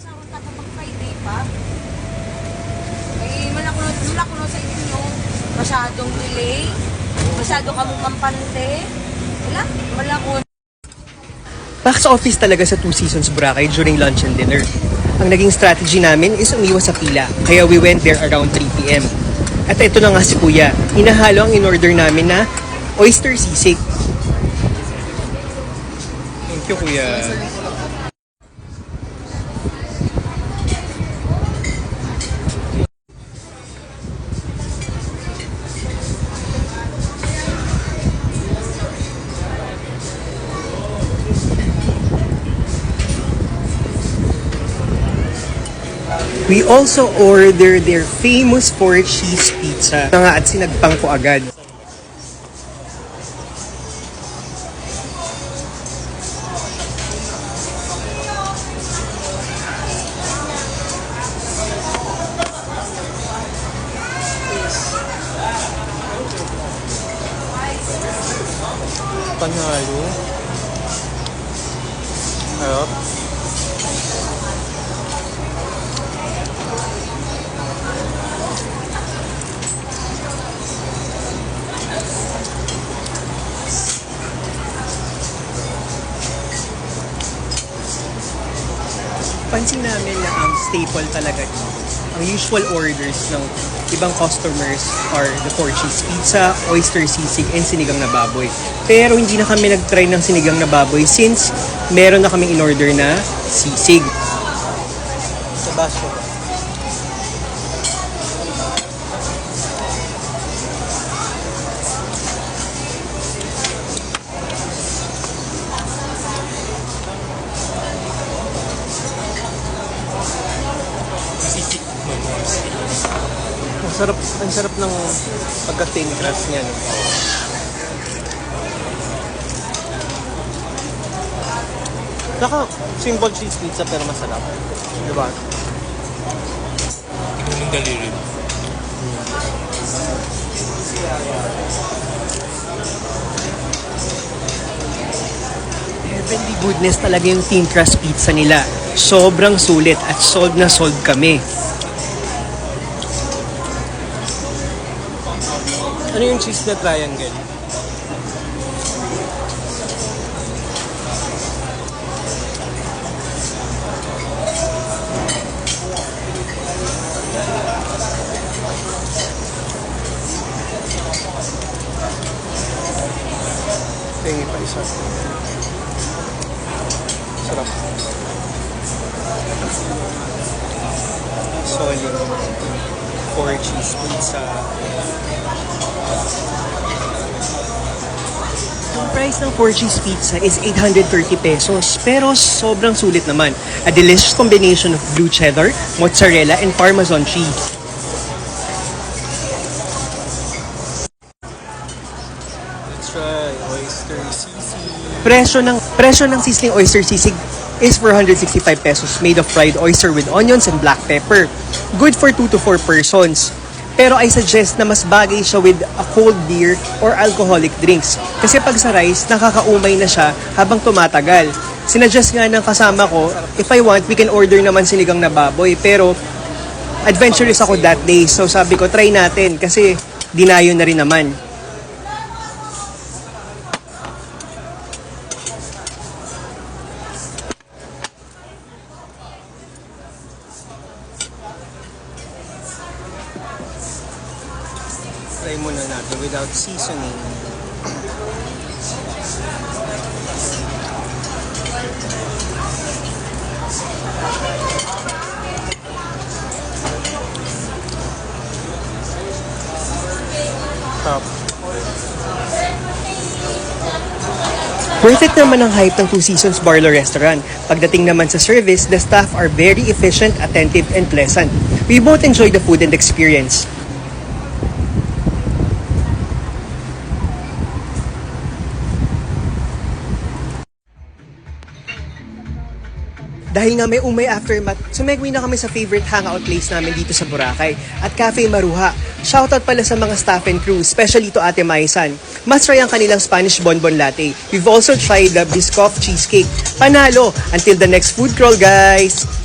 Masarap ka kapag Friday pa. Eh, wala ko na sa inyo. Masyadong delay. Masyado ka mong kampante. Wala ko. Back sa office talaga sa Two Seasons Boracay during lunch and dinner. Ang naging strategy namin is umiwas sa pila, kaya we went there around 3 p.m. At ito na nga si Kuya, hinahalo ang in-order namin na oyster sisig. Thank you, Kuya. We also ordered their famous 4-cheese pizza. Nga at sinagpang ko agad. Panalo. Harap. Pansin namin na ang staple talaga dito. Ang usual orders ng ibang customers are the 4-cheese pizza, oyster sisig, and sinigang na baboy. Pero hindi na kami nag-try ng sinigang na baboy since meron na kaming in-order na sisig. Tabasco. Ang sarap ng pagka-thin crust niya. No? Saka, simple cheese pizza pero masarap. Diba? Ikaw ng daliri. Heavenly goodness talaga yung thin crust pizza nila. Sobrang sulit at sold na sold kami. Ano yung cheese na triangle? Tingin pa isa. Sarap. Solid. 4-cheese pizza. Ang price ng 4-cheese pizza is 830 pesos, pero sobrang sulit naman. A delicious combination of blue cheddar, mozzarella, and parmesan cheese. Let's try oyster sisig. Presyo ng sizzling oyster sisig is 465 pesos, made of fried oyster with onions and black pepper. Good for 2 to 4 persons. Pero I suggest na mas bagay siya with a cold beer or alcoholic drinks. Kasi pag sa rice, nakakaumay na siya habang tumatagal. Sinuggest nga ng kasama ko, if I want, we can order naman sinigang na baboy. Pero adventurous ako that day. So sabi ko, try natin kasi dinayo na rin naman. Try muna natin without seasoning. Top. Worth it naman ang hype ng Two Seasons Barlow Restaurant. Pagdating naman sa service, the staff are very efficient, attentive, and pleasant. We both enjoy the food and experience. Dahil nga may umay aftermath, sumegway na kami sa favorite hangout place namin dito sa Boracay at Cafe Maruha. Shoutout pala sa mga staff and crew, especially to Ate Maisan. Must try ang kanilang Spanish bonbon latte. We've also tried the Biscoff cheesecake. Panalo! Until the next food crawl, guys!